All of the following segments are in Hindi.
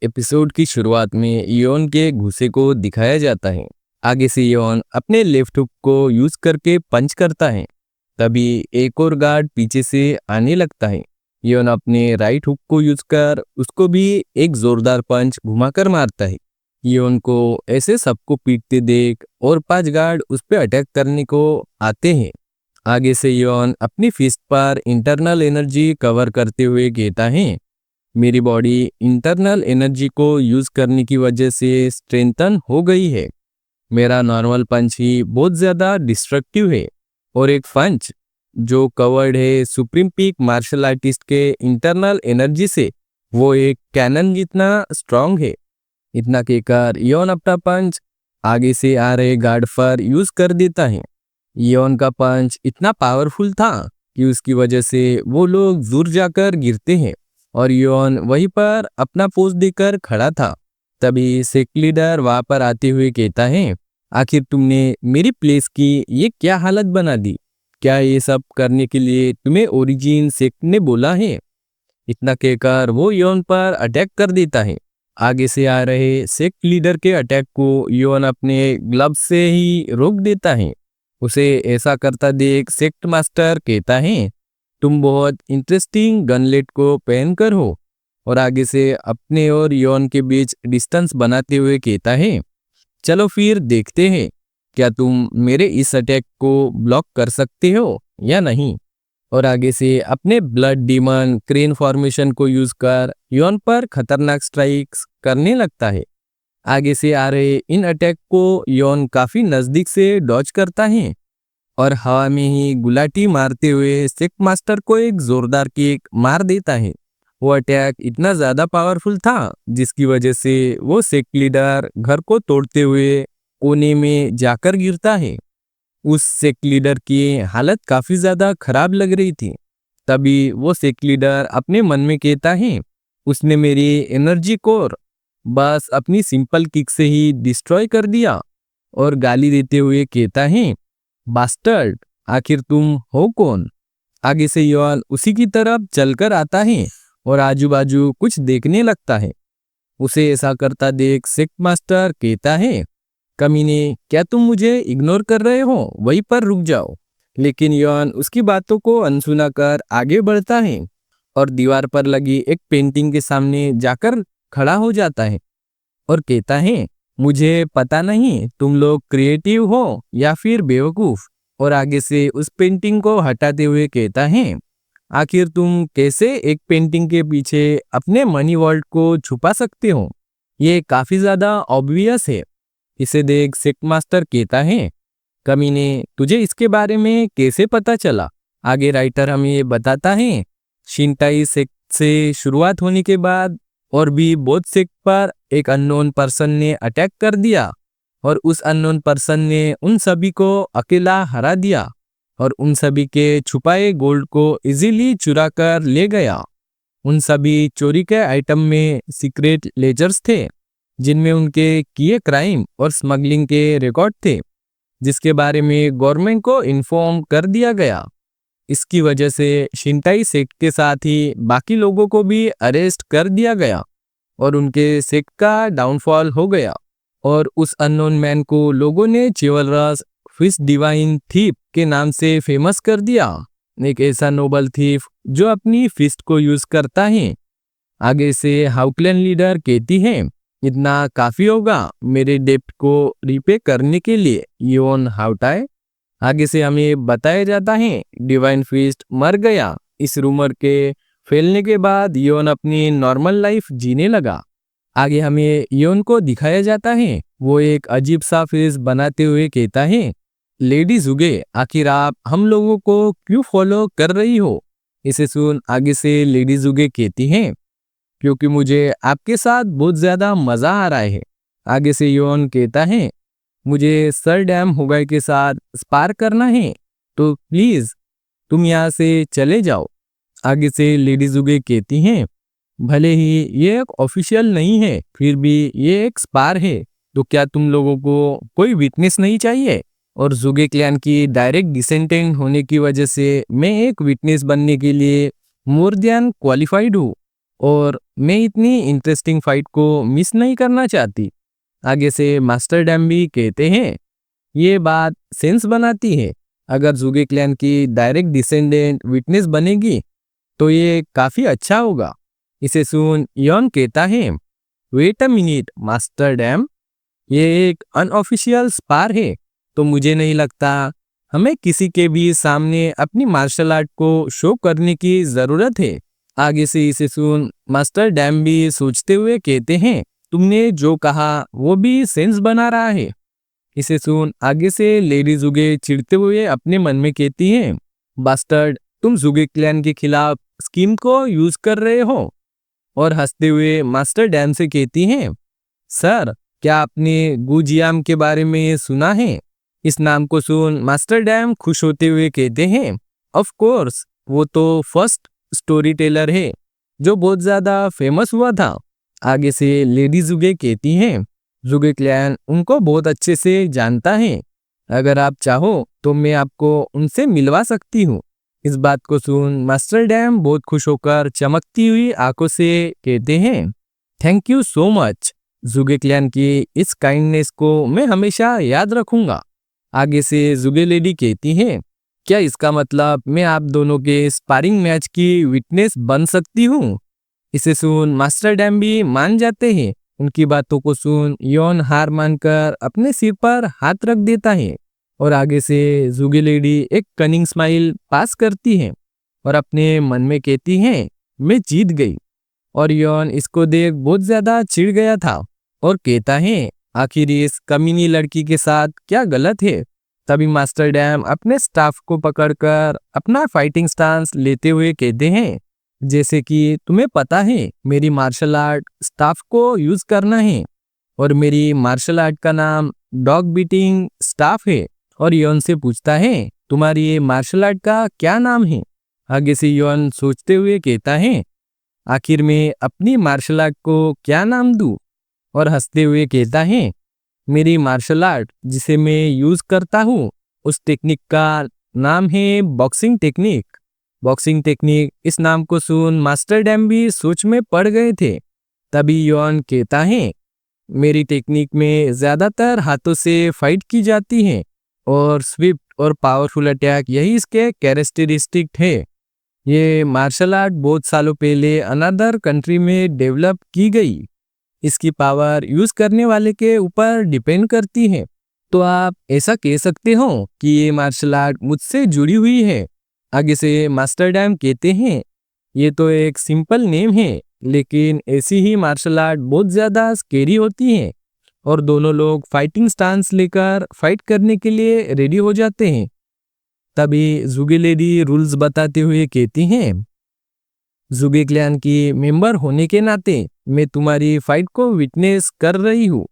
एपिसोड की शुरुआत में योन के घुसे को दिखाया जाता है। आगे से योन अपने लेफ्ट हुक को यूज करके पंच करता है। तभी एक और गार्ड पीछे से आने लगता है। योन अपने राइट हुक को यूज कर उसको भी एक जोरदार पंच घुमाकर मारता है। योन को ऐसे सबको पीटते देख और 5 गार्ड उस पर अटैक करने को आते हैं। आगे से योन अपनी फिस्ट पर इंटरनल एनर्जी कवर करते हुए कहता है, मेरी बॉडी इंटरनल एनर्जी को यूज करने की वजह से स्ट्रेंथन हो गई है। मेरा नॉर्मल पंच ही बहुत ज्यादा डिस्ट्रक्टिव है और एक पंच जो कवर्ड है सुप्रीम पीक मार्शल आर्टिस्ट के इंटरनल एनर्जी से, वो एक कैनन जितना स्ट्रांग है। इतना कहकर योन अपना पंच आगे से आ रहे गार्ड पर यूज कर देता है। योन का पंच इतना पावरफुल था कि उसकी वजह से वो लोग दूर जाकर गिरते हैं और योन वहीं पर अपना पोज देकर खड़ा था। तभी सेक्ट लीडर वहां पर आते हुए कहता है, आखिर तुमने मेरी प्लेस की ये क्या हालत बना दी? क्या ये सब करने के लिए तुम्हें ओरिजिन सेक्ट ने बोला है? इतना कहकर वो योन पर अटैक कर देता है। आगे से आ रहे सेक्ट लीडर के अटैक को योन अपने ग्लव से ही रोक देता है। उसे ऐसा करता देख सेक्ट मास्टर कहता है, तुम बहुत इंटरेस्टिंग गनलेट को पहन कर हो, और आगे से अपने और योन के बीच डिस्टेंस बनाते हुए कहता है, चलो फिर देखते हैं क्या तुम मेरे इस अटैक को ब्लॉक कर सकते हो या नहीं। और आगे से अपने ब्लड डीमन क्रेन फॉर्मेशन को यूज कर योन पर खतरनाक स्ट्राइक्स करने लगता है। आगे से आ रहे इन अटैक को योन काफी नजदीक से डॉज करता है और हवा में ही गुलाटी मारते हुए सेक्ट मास्टर को एक जोरदार किक मार देता है। वो अटैक इतना ज्यादा पावरफुल था जिसकी वजह से वो सेक्ट लीडर घर को तोड़ते हुए कोने में जाकर गिरता है। उस सेक्ट लीडर की हालत काफी ज्यादा खराब लग रही थी। तभी वो सेक्ट लीडर अपने मन में कहता है, उसने मेरी एनर्जी कोर बस अपनी सिंपल किक से ही डिस्ट्रॉय कर दिया, और गाली देते हुए कहता है, बास्टर्ड, आखिर तुम हो कौन? आगे से योन उसी की तरफ चलकर आता है और आजू बाजू कुछ देखने लगता है। उसे ऐसा करता देख सेक्ट मास्टर कहता है, कमीने, क्या तुम मुझे इग्नोर कर रहे हो? वहीं पर रुक जाओ। लेकिन योन उसकी बातों को अनसुना कर आगे बढ़ता है और दीवार पर लगी एक पेंटिंग के सामने जाकर खड़ा हो जाता है और कहता है, मुझे पता नहीं तुम लोग क्रिएटिव हो या फिर बेवकूफ। और आगे से उस पेंटिंग को हटाते हुए कहता है, आखिर तुम कैसे एक पेंटिंग के पीछे अपने मनी वॉल्ट को छुपा सकते हो? ये काफी ज्यादा ऑब्वियस है। इसे देख सेक्ट मास्टर कहता है, कमीने, तुझे इसके बारे में कैसे पता चला? आगे राइटर हमें ये बताता है, शिंटाई सेक्ट से शुरुआत होने के बाद और भी बहुत सेक्ट पर एक अननोन पर्सन ने अटैक कर दिया और उस अननोन पर्सन ने उन सभी को अकेला हरा दिया और उन सभी के छुपाए गोल्ड को इजीली चुरा कर ले गया। उन सभी चोरी के आइटम में सीक्रेट लेजर्स थे जिनमें उनके किए क्राइम और स्मगलिंग के रिकॉर्ड थे, जिसके बारे में गवर्नमेंट को इन्फॉर्म कर दिया गया। इसकी वजह से शिंटाई सेक्ट के साथ ही बाकी लोगों को भी अरेस्ट कर दिया गया और उनके सेक्ट का डाउनफॉल हो गया। और उस अननोन मैन को लोगों ने चिवलरस फिस्ट डिवाइन थीप के नाम से फेमस कर दिया, एक ऐसा नोबल थीफ जो अपनी फिस्ट को यूज करता है। आगे से हाउकलैंड लीडर कहती है, इतना काफी होगा मेरे डेप्ट को रिपे करने के लिए योन हाउटाई। आगे से हमें बताया जाता है डिवाइन फिस्ट मर गया। इस रूमर के फैलने के बाद योन अपनी नॉर्मल लाइफ जीने लगा। आगे हमें योन को दिखाया जाता है, वो एक अजीब सा फेस बनाते हुए कहता है, लेडी जुगे, आखिर आप हम लोगों को क्यों फॉलो कर रही हो? इसे सुन आगे से लेडी जुगे कहती है, क्योंकि मुझे आपके साथ बहुत ज्यादा मजा आ रहा है। आगे से योन कहता है, मुझे सर डैम होगाई के साथ स्पार करना है, तो प्लीज तुम यहाँ से चले जाओ। आगे से लेडी जुगे कहती हैं, भले ही ये एक ऑफिशियल नहीं है, फिर भी ये एक स्पार है, तो क्या तुम लोगों को कोई विटनेस नहीं चाहिए? और जुगे क्लैन की डायरेक्ट डिसेंडेंट होने की वजह से मैं एक विटनेस बनने के लिए मोर देन क्वालिफाइड हूँ। और मैं इतनी इंटरेस्टिंग फाइट को मिस नहीं करना चाहती। आगे से मास्टर डैम भी कहते हैं, ये बात सेंस बनाती है। अगर जुगे क्लैन की डायरेक्ट डिसेंडेंट विटनेस बनेगी तो ये काफी अच्छा होगा। इसे सुन यॉन कहता है, वेट अ मिनट मास्टर डैम, ये एक अनऑफिशियल स्पार है, तो मुझे नहीं लगता हमें किसी के भी सामने अपनी मार्शल आर्ट को शो करने की जरूरत है। आगे से इसे सुन मास्टर डैम भी सोचते हुए कहते हैं, तुमने जो कहा वो भी सेंस बना रहा है। इसे सुन आगे से लेडी जुगे चिढ़ते हुए अपने मन में कहती हैं, बास्टर्ड, तुम जुगे क्लैन के खिलाफ स्कीम को यूज कर रहे हो। और हंसते हुए मास्टर डैम से कहती हैं, सर, क्या आपने गुजियाम के बारे में सुना है? इस नाम को सुन मास्टर डैम खुश होते हुए कहते हैं, ऑफ कोर्स, वो तो फर्स्ट स्टोरी टेलर है जो बहुत ज्यादा फेमस हुआ था। आगे से लेडी जुगे कहती हैं, जुगे क्लैन उनको बहुत अच्छे से जानता है। अगर आप चाहो तो मैं आपको उनसे मिलवा सकती हूँ। इस बात को सुन मास्टर डैम बहुत खुश होकर चमकती हुई आंखों से कहते हैं, थैंक यू सो मच। जुगे क्लैन की इस काइंडनेस को मैं हमेशा याद रखूंगा। आगे से जुगे लेडी कहती है, क्या इसका मतलब मैं आप दोनों के स्पारिंग मैच की विटनेस बन सकती हूँ? इसे सुन मास्टर डैम भी मान जाते हैं। उनकी बातों को सुन यॉन हार मानकर अपने सिर पर हाथ रख देता है और आगे से जुगे लेडी एक कनिंग स्माइल पास करती है और अपने मन में कहती है, मैं जीत गई। और यॉन इसको देख बहुत ज्यादा चिढ़ गया था और कहता है, आखिर इस कमीनी लड़की के साथ क्या गलत है? तभी मास्टर डैम अपने स्टाफ को पकड़कर अपना फाइटिंग स्टांस लेते हुए कहते हैं, जैसे कि तुम्हें पता है मेरी मार्शल आर्ट स्टाफ को यूज करना है और मेरी मार्शल आर्ट का नाम डॉग बीटिंग स्टाफ है। और यॉन से पूछता है, तुम्हारी ये मार्शल आर्ट का क्या नाम है? आगे से यॉन सोचते हुए कहता है, आखिर मैं अपनी मार्शल आर्ट को क्या नाम दूं? और हंसते हुए कहता है, मेरी मार्शल आर्ट जिसे मैं यूज करता हूँ उस टेक्निक का नाम है बॉक्सिंग टेक्निक। बॉक्सिंग टेक्निक, इस नाम को सुन मास्टर डैम भी सोच में पड़ गए थे। तभी यॉन कहता है, मेरी टेक्निक में ज्यादातर हाथों से फाइट की जाती है और स्विफ्ट और पावरफुल अटैक यही इसके कैरेक्टरिस्टिक है। ये मार्शल आर्ट बहुत सालों पहले अनदर कंट्री में डेवलप की गई। इसकी पावर यूज करने वाले के ऊपर डिपेंड करती है। तो आप ऐसा कह सकते हो कि ये मार्शल आर्ट मुझसे जुड़ी हुई है। आगे से मास्टर डैम कहते हैं, ये तो एक सिंपल नेम है, लेकिन ऐसी ही मार्शल आर्ट बहुत ज्यादा स्केरी होती है और दोनों लोग फाइटिंग स्टांस लेकर फाइट करने के लिए रेडी हो जाते हैं। तभी जुगे लेडी रूल्स बताते हुए कहती हैं, जुगे क्लैन की मेंबर होने के नाते मैं तुम्हारी फाइट को विटनेस कर रही हूँ।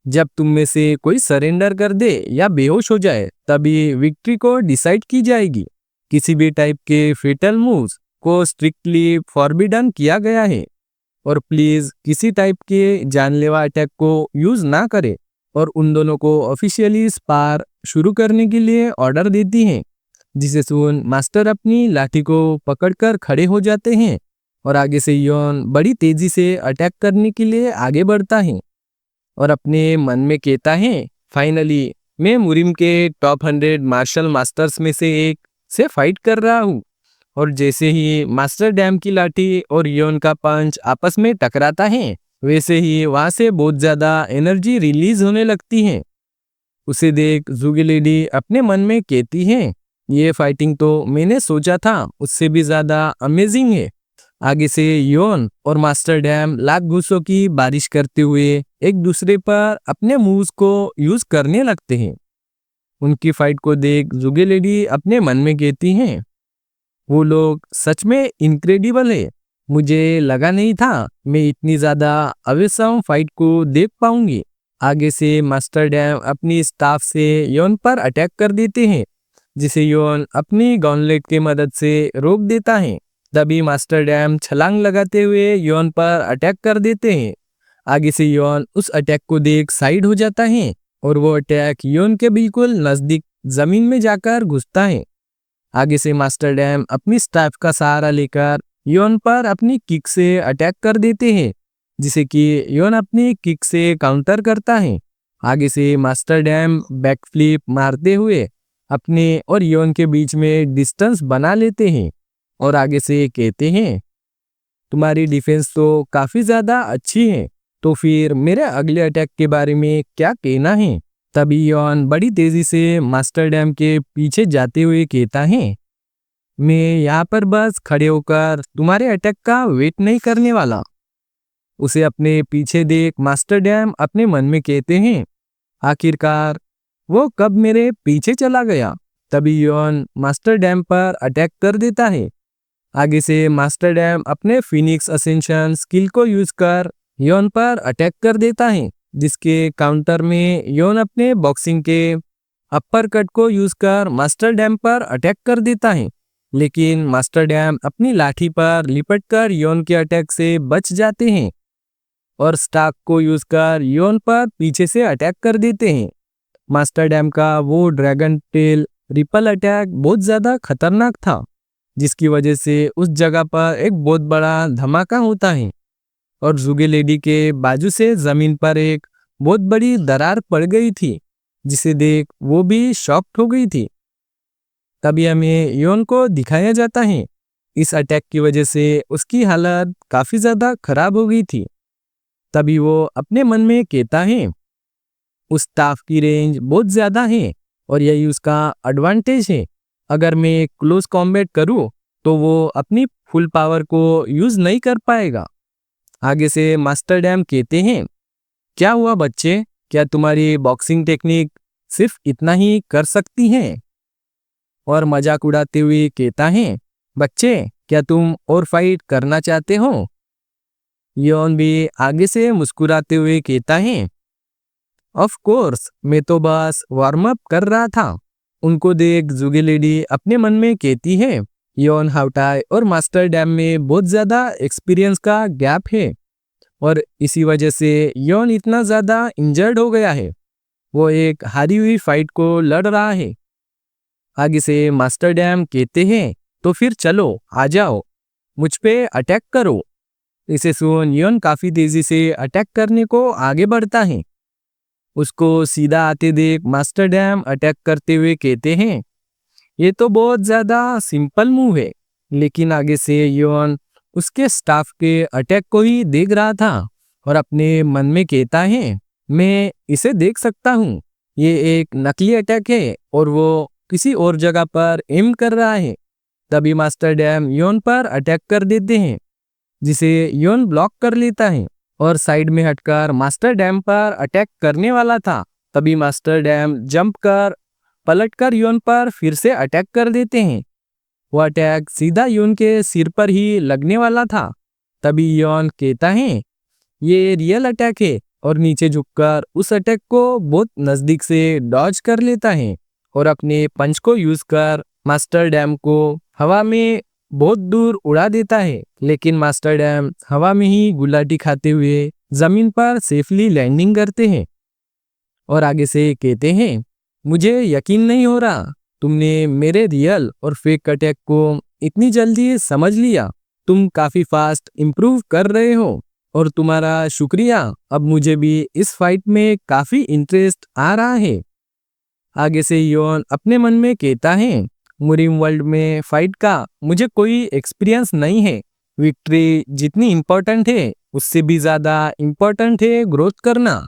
जब तुम में से कोई सरेंडर कर दे या बेहोश हो जाए तभी विक्ट्री को डिसाइड की जाएगी। किसी भी टाइप के फेटल मूव्स को स्ट्रिक्टली फॉरबिडन किया गया है और प्लीज किसी टाइप के जानलेवा अटैक को यूज ना करे। और उन दोनों को ऑफिशियली स्पार शुरू करने के लिए ऑर्डर देती हैं, जिसे सुन मास्टर अपनी लाठी को पकड़कर खड़े हो जाते हैं और आगे से यॉन बड़ी तेजी से अटैक करने के लिए आगे बढ़ता है और अपने मन में कहता है, फाइनली मैं मुरिम के टॉप 100 मार्शल मास्टर्स में से एक से फाइट कर रहा हूँ। और जैसे ही मास्टर डैम की लाठी और यॉन का पंच आपस में टकराता है वैसे ही वहां से बहुत ज्यादा एनर्जी रिलीज होने लगती है। उसे देख जुगे लेडी अपने मन में कहती है, ये फाइटिंग तो मैंने सोचा था उससे भी ज्यादा अमेजिंग है। आगे से यॉन और मास्टर डैम लाख घूंसों की बारिश करते हुए एक दूसरे पर अपने मूव्स को यूज करने लगते हैं। उनकी फाइट को देख जुगे लेडी अपने मन में कहती हैं, वो लोग सच में इनक्रेडिबल है। मुझे लगा नहीं था मैं इतनी ज्यादा अवेसम फाइट को देख पाऊंगी। आगे से मास्टर डैम अपनी स्टाफ से यॉन पर अटैक कर देते हैं, जिसे यॉन अपनी गॉन्टलेट की मदद से रोक देता है। तभी मास्टर डैम छलांग लगाते हुए यॉन पर अटैक कर देते हैं। आगे से यॉन उस अटैक को देख साइड हो जाता है और वो अटैक यॉन के बिल्कुल नजदीक जमीन में जाकर घुसता है। आगे से मास्टर डैम अपनी स्टाफ का सहारा लेकर योन पर अपनी किक से अटैक कर देते हैं, जिसे कि योन अपनी किक से काउंटर करता है। आगे से मास्टर डैम बैकफ्लिप मारते हुए अपने और योन के बीच में डिस्टेंस बना लेते हैं और आगे से कहते हैं, तुम्हारी डिफेंस तो काफी ज्यादा अच्छी है, तो फिर मेरे अगले अटैक के बारे में क्या कहना है। तभी योन बड़ी तेजी से मास्टर डैम के पीछे जाते हुए कहता है, मैं यहाँ पर बस खड़े होकर तुम्हारे अटैक का वेट नहीं करने वाला। उसे अपने पीछे देख मास्टर डैम अपने मन में कहते हैं, आखिरकार वो कब मेरे पीछे चला गया। तभी योन मास्टर डैम पर अटैक कर देता है। आगे से मास्टर डैम अपने फिनिक्स असेंशन स्किल को यूज कर योन पर अटैक कर देता है, जिसके काउंटर में योन अपने बॉक्सिंग के अपर कट को यूज कर मास्टर डैम पर अटैक कर देता है। लेकिन मास्टर डैम अपनी लाठी पर लिपट कर योन के अटैक से बच जाते हैं और स्टाक को यूज कर योन पर पीछे से अटैक कर देते हैं। मास्टर डैम का वो ड्रैगन टेल रिपल अटैक बहुत ज्यादा खतरनाक था, जिसकी वजह से उस जगह पर एक बहुत बड़ा धमाका होता है और जुगे लेडी के बाजू से जमीन पर एक बहुत बड़ी दरार पड़ गई थी, जिसे देख वो भी शॉक्ड हो गई थी। तभी हमें योन को दिखाया जाता है, इस अटैक की वजह से उसकी हालत काफी ज्यादा खराब हो गई थी। तभी वो अपने मन में कहता है, उस स्टाफ की रेंज बहुत ज्यादा है और यही उसका एडवांटेज है। अगर मैं क्लोज कॉम्बैट करूं तो वो अपनी फुल पावर को यूज नहीं कर पाएगा। आगे से मास्टर डैम कहते हैं, क्या हुआ बच्चे, क्या तुम्हारी बॉक्सिंग टेक्निक सिर्फ इतना ही कर सकती है। और मजाक उड़ाते हुए कहता है, बच्चे क्या तुम और फाइट करना चाहते हो। योन भी आगे से मुस्कुराते हुए कहता है, ऑफ कोर्स, मैं तो बस वार्म अप कर रहा था। उनको देख जुगे लेडी अपने मन में कहती है, योन हाउटाई और मास्टर डैम में बहुत ज्यादा एक्सपीरियंस का गैप है और इसी वजह से योन इतना ज्यादा इंजर्ड हो गया है। वो एक हारी हुई फाइट को लड़ रहा है। आगे से मास्टर डैम कहते हैं, तो फिर चलो आ जाओ, मुझ पे अटैक करो। इसे सुन योन काफी तेजी से अटैक करने को आगे बढ़ता है। उसको सीधा आते देख मास्टर डैम अटैक करते हुए कहते हैं, ये तो बहुत ज्यादा सिंपल मूव है। लेकिन आगे से योन उसके स्टाफ के अटैक को ही देख रहा था और अपने मन में कहता है, मैं इसे देख सकता हूँ, ये एक नकली अटैक है और वो किसी और जगह पर एम कर रहा है। तभी मास्टर डैम योन पर अटैक कर देते हैं, जिसे योन ब्लॉक कर लेता है और साइड में हटकर मास्टर डैम पर अटैक करने वाला था। तभी मास्टर डैम जंप कर पलटकर योन पर फिर से अटैक कर देते हैं। वो अटैक सीधा योन के सिर पर ही लगने वाला था। तभी योन कहता है, ये रियल अटैक है और नीचे झुककर उस अटैक को बहुत नजदीक से डॉज कर लेता है और अपने पंच को यूज कर मास्टर डैम को हवा में बहुत दूर उड़ा देता है। लेकिन मास्टर डैम हवा में ही गुलाटी खाते हुए जमीन पर सेफली लैंडिंग करते हैं और आगे से कहते हैं, मुझे यकीन नहीं हो रहा तुमने मेरे रियल और फेक अटैक को इतनी जल्दी समझ लिया। तुम काफी फास्ट इम्प्रूव कर रहे हो और तुम्हारा शुक्रिया। अब मुझे भी इस फाइट में काफी इंटरेस्ट आ रहा है। आगे से योन अपने मन में कहता है, मुरीम वर्ल्ड में फाइट का मुझे कोई एक्सपीरियंस नहीं है। विक्ट्री जितनी इम्पोर्टेंट है उससे भी ज्यादा इम्पोर्टेंट है ग्रोथ करना।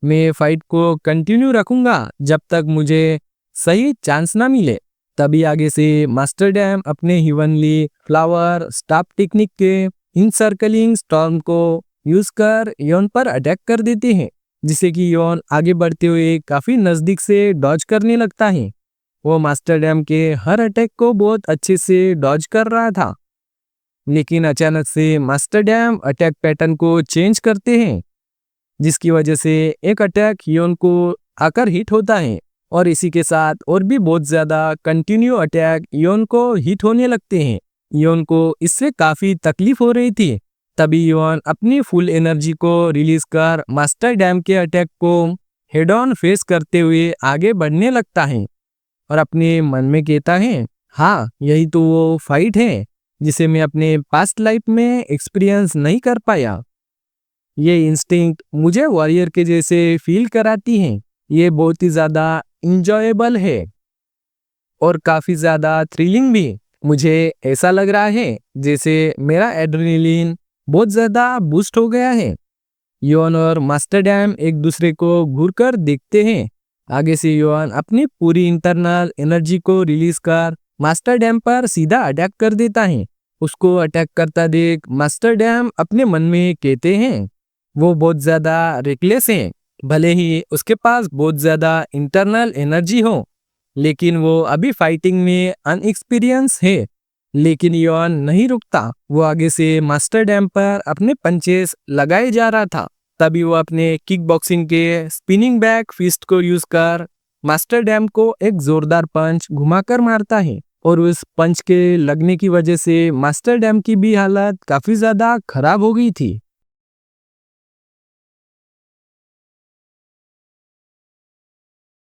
मैं फाइट को कंटिन्यू रखूंगा जब तक मुझे सही चांस ना मिले। तभी आगे से मास्टर डैम अपने हिवनली फ्लावर स्टाफ टेक्निक के इनसर्कलिंग स्टॉर्म को यूज कर योन पर अटैक कर देते हैं, जिससे कि योन आगे बढ़ते हुए काफी नजदीक से डॉज करने लगता है। वो मास्टर डैम के हर अटैक को बहुत अच्छे से डॉज कर रहा था। लेकिन अचानक से मास्टर डैम अटैक पैटर्न को चेंज करते हैं, जिसकी वजह से एक अटैक योन को आकर हिट होता है और इसी के साथ और भी बहुत ज्यादा कंटिन्यू अटैक योन को हिट होने लगते हैं। योन को इससे काफी तकलीफ हो रही थी। तभी योन अपनी फुल एनर्जी को रिलीज कर मास्टर डैम के अटैक को हेड ऑन फेस करते हुए आगे बढ़ने लगता है और अपने मन में कहता है, हाँ यही तो वो फाइट है जिसे मैं अपने पास्ट लाइफ में एक्सपीरियंस नहीं कर पाया। ये इंस्टिंक्ट मुझे वॉरियर के जैसे फील कराती है। ये बहुत ही ज़्यादा इंजॉयबल है और काफ़ी ज़्यादा थ्रिलिंग भी। मुझे ऐसा लग रहा है जैसे मेरा एड्रेनलिन बहुत ज़्यादा बूस्ट हो गया है। योन और मास्टर डैम एक दूसरे को घूर कर देखते हैं। आगे से योन अपनी पूरी इंटरनल एनर्जी को रिलीज कर मास्टर डैम पर सीधा अटैक कर देता है। उसको अटैक करता देख मास्टर डैम अपने मन में कहते हैं वो बहुत ज़्यादा रेकलेस है। भले ही उसके पास बहुत ज़्यादा इंटरनल एनर्जी हो, लेकिन वो अभी फाइटिंग में अनएक्सपीरियंस है। लेकिन योन नहीं रुकता। वो आगे से मास्टर डैम पर अपने पंचेस लगाए जा रहा था। तभी वो अपने किक बॉक्सिंग के स्पिनिंग बैक फिस्ट को यूज कर मास्टर डैम को एक जोरदार पंच घुमाकर मारता है और उस पंच के लगने की वजह से मास्टर डैम की भी हालत काफी ज्यादा खराब हो गई थी।